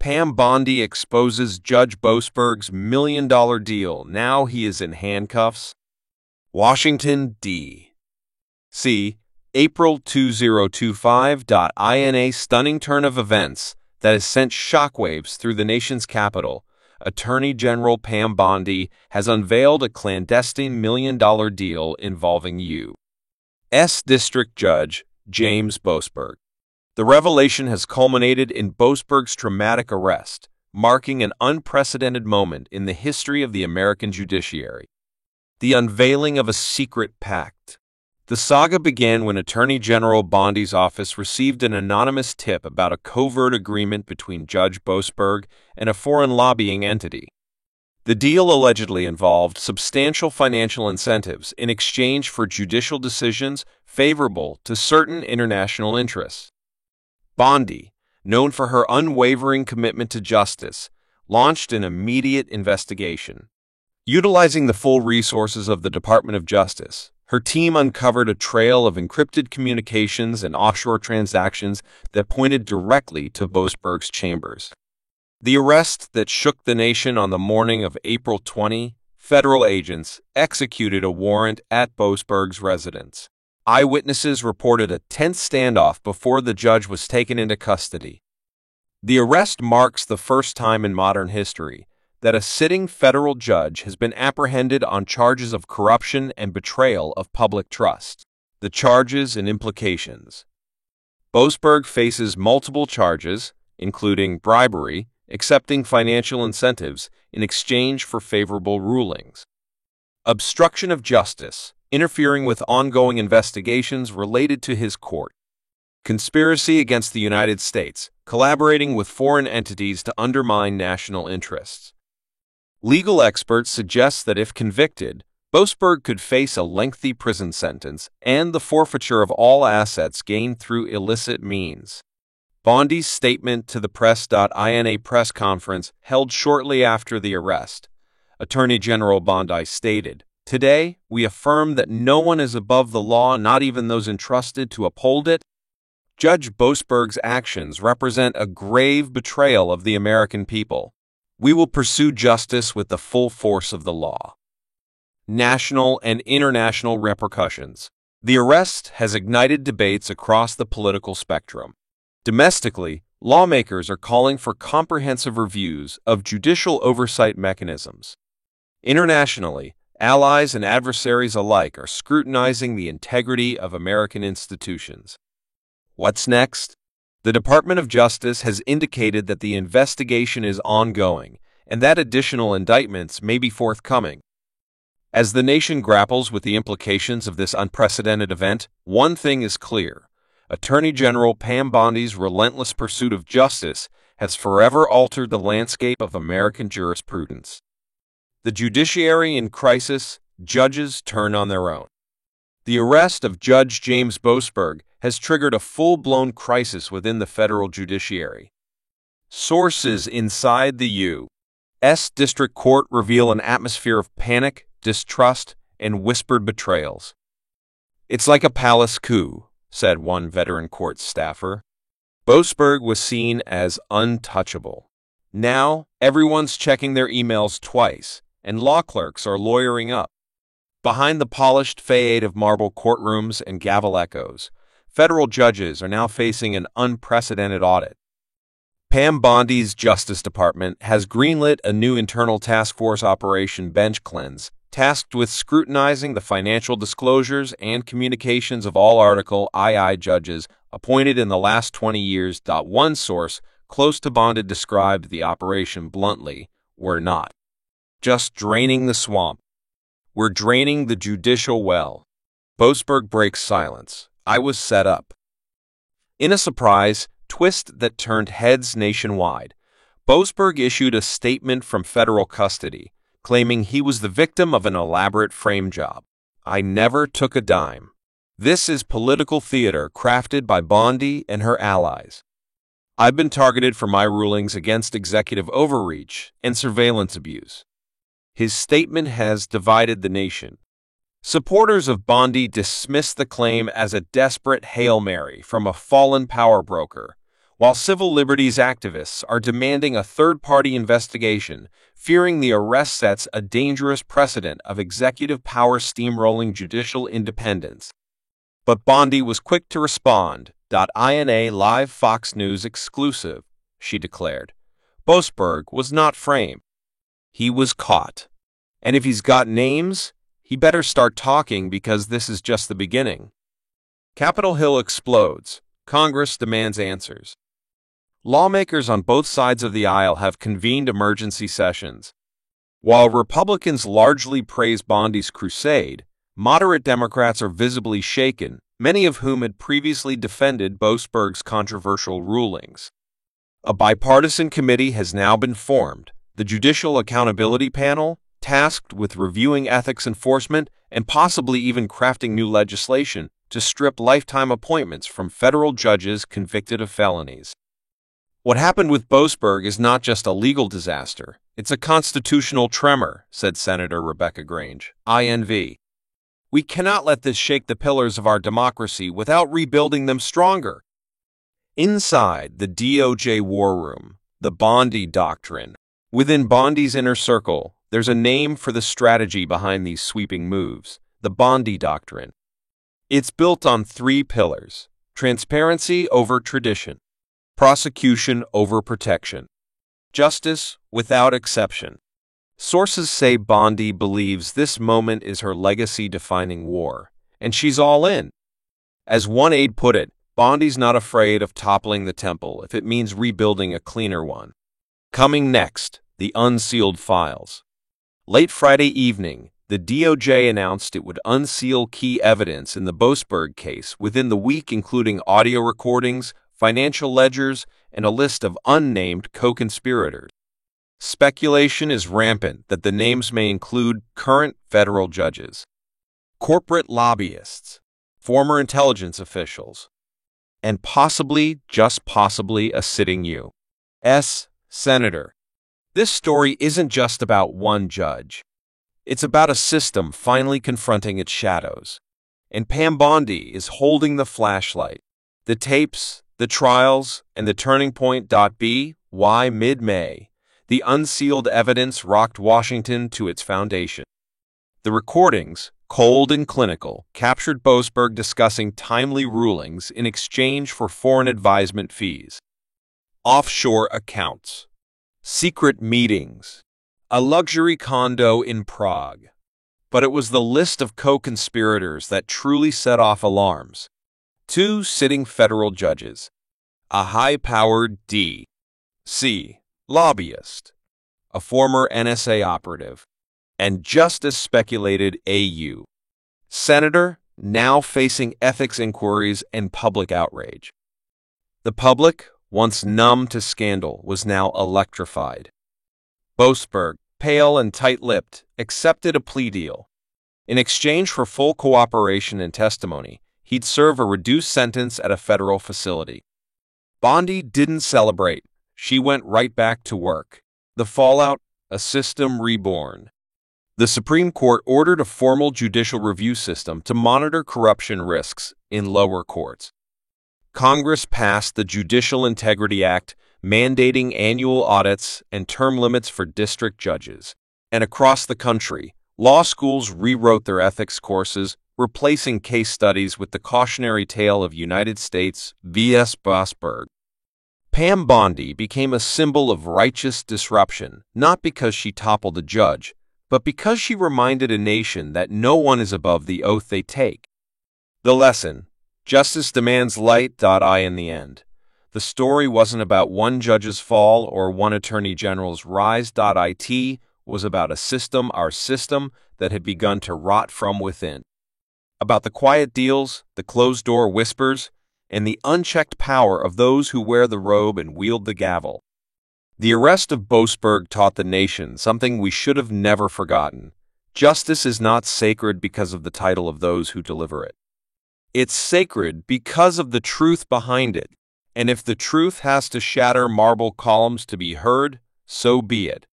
Pam Bondi exposes Judge Boasberg's million-dollar deal. Now he is in handcuffs. Washington, D.C. April 2025. In a stunning turn of events that has sent shockwaves through the nation's capital, Attorney General Pam Bondi has unveiled a clandestine million-dollar deal involving U.S. District Judge James Boasberg. The revelation has culminated in Boasberg's traumatic arrest, marking an unprecedented moment in the history of the American judiciary. The unveiling of a secret pact. The saga began when Attorney General Bondi's office received an anonymous tip about a covert agreement between Judge Boasberg and a foreign lobbying entity. The deal allegedly involved substantial financial incentives in exchange for judicial decisions favorable to certain international interests. Bondi, known for her unwavering commitment to justice, launched an immediate investigation. Utilizing the full resources of the Department of Justice, her team uncovered a trail of encrypted communications and offshore transactions that pointed directly to Boasberg's chambers. The arrest that shook the nation on the morning of April 20, federal agents executed a warrant at Boasberg's residence. Eyewitnesses reported a tense standoff before the judge was taken into custody. The arrest marks the first time in modern history that a sitting federal judge has been apprehended on charges of corruption and betrayal of public trust. The charges and implications. Boasberg faces multiple charges, including bribery, accepting financial incentives in exchange for favorable rulings, obstruction of justice, interfering with ongoing investigations related to his court, conspiracy against the United States, collaborating with foreign entities to undermine national interests. Legal experts suggest that if convicted, Boasberg could face a lengthy prison sentence and the forfeiture of all assets gained through illicit means. Bondi's statement to the press. In a press conference held shortly after the arrest, Attorney General Bondi stated, "Today, we affirm that no one is above the law, not even those entrusted to uphold it." Judge Boasberg's actions represent a grave betrayal of the American people. We will pursue justice with the full force of the law. National and international repercussions. The arrest has ignited debates across the political spectrum. Domestically, lawmakers are calling for comprehensive reviews of judicial oversight mechanisms. Internationally, allies and adversaries alike are scrutinizing the integrity of American institutions. What's next? The Department of Justice has indicated that the investigation is ongoing and that additional indictments may be forthcoming. As the nation grapples with the implications of this unprecedented event, one thing is clear. Attorney General Pam Bondi's relentless pursuit of justice has forever altered the landscape of American jurisprudence. The judiciary in crisis, judges turn on their own. The arrest of Judge James Boasberg has triggered a full-blown crisis within the federal judiciary. Sources inside the U.S. District Court reveal an atmosphere of panic, distrust, and whispered betrayals. "It's like a palace coup," said one veteran court staffer. Boasberg was seen as untouchable. Now, everyone's checking their emails twice, and law clerks are lawyering up. Behind the polished facade of marble courtrooms and gavel echoes, federal judges are now facing an unprecedented audit. Pam Bondi's Justice Department has greenlit a new internal task force, Operation Bench Cleanse, tasked with scrutinizing the financial disclosures and communications of all Article II judges appointed in the last 20 years. One source close to Bondi described the operation bluntly: "We're not just draining the swamp. We're draining the judicial well." Boasberg breaks silence. "I was set up." In a surprise twist that turned heads nationwide, Boasberg issued a statement from federal custody, claiming he was the victim of an elaborate frame job. "I never took a dime. This is political theater crafted by Bondi and her allies. I've been targeted for my rulings against executive overreach and surveillance abuse." His statement has divided the nation. Supporters of Bondi dismiss the claim as a desperate Hail Mary from a fallen power broker, while civil liberties activists are demanding a third-party investigation, fearing the arrest sets a dangerous precedent of executive power steamrolling judicial independence. But Bondi was quick to respond. INA Live Fox News exclusive, she declared. Boasberg was not framed. He was caught. And if he's got names, he better start talking because this is just the beginning. Capitol Hill explodes. Congress demands answers. Lawmakers on both sides of the aisle have convened emergency sessions. While Republicans largely praise Bondi's crusade, moderate Democrats are visibly shaken, many of whom had previously defended Boasberg's controversial rulings. A bipartisan committee has now been formed, the Judicial Accountability Panel, tasked with reviewing ethics enforcement and possibly even crafting new legislation to strip lifetime appointments from federal judges convicted of felonies. What happened with Boasberg is not just a legal disaster, it's a constitutional tremor, said Senator Rebecca Grange, INV. We cannot let this shake the pillars of our democracy without rebuilding them stronger. Inside the DOJ war room, the Bondi Doctrine. Within Bondi's inner circle, there's a name for the strategy behind these sweeping moves, the Bondi Doctrine. It's built on three pillars: transparency over tradition, prosecution over protection, justice without exception. Sources say Bondi believes this moment is her legacy-defining war, and she's all in. As one aide put it, Bondi's not afraid of toppling the temple if it means rebuilding a cleaner one. Coming next, the unsealed files. Late Friday evening, the DOJ announced it would unseal key evidence in the Boasberg case within the week, including audio recordings, financial ledgers, and a list of unnamed co-conspirators. Speculation is rampant that the names may include current federal judges, corporate lobbyists, former intelligence officials, and possibly, just possibly, a sitting U.S. senator. This story isn't just about one judge. It's about a system finally confronting its shadows. And Pam Bondi is holding the flashlight. The tapes, the trials, and the turning point. By mid-May, the unsealed evidence rocked Washington to its foundation. The recordings, cold and clinical, captured Boasberg discussing timely rulings in exchange for foreign advisement fees, offshore accounts, secret meetings, a luxury condo in Prague. But it was the list of co-conspirators that truly set off alarms. 2 sitting federal judges, a high-powered D.C. lobbyist, a former NSA operative, and just as speculated, a U.S. senator, now facing ethics inquiries and public outrage. The public, once numb to scandal, was now electrified. Boasberg, pale and tight-lipped, accepted a plea deal. In exchange for full cooperation and testimony, he'd serve a reduced sentence at a federal facility. Bondi didn't celebrate. She went right back to work. The fallout? A system reborn. The Supreme Court ordered a formal judicial review system to monitor corruption risks in lower courts. Congress passed the Judicial Integrity Act, mandating annual audits and term limits for district judges. And across the country, law schools rewrote their ethics courses, replacing case studies with the cautionary tale of United States v.s. Boasberg. Pam Bondi became a symbol of righteous disruption, not because she toppled a judge, but because she reminded a nation that no one is above the oath they take. The lesson: justice demands light. In the end, the story wasn't about one judge's fall or one attorney general's rise. It was about a system, our system, that had begun to rot from within. About the quiet deals, the closed-door whispers, and the unchecked power of those who wear the robe and wield the gavel. The arrest of Boasberg taught the nation something we should have never forgotten. Justice is not sacred because of the title of those who deliver it. It's sacred because of the truth behind it. And if the truth has to shatter marble columns to be heard, so be it.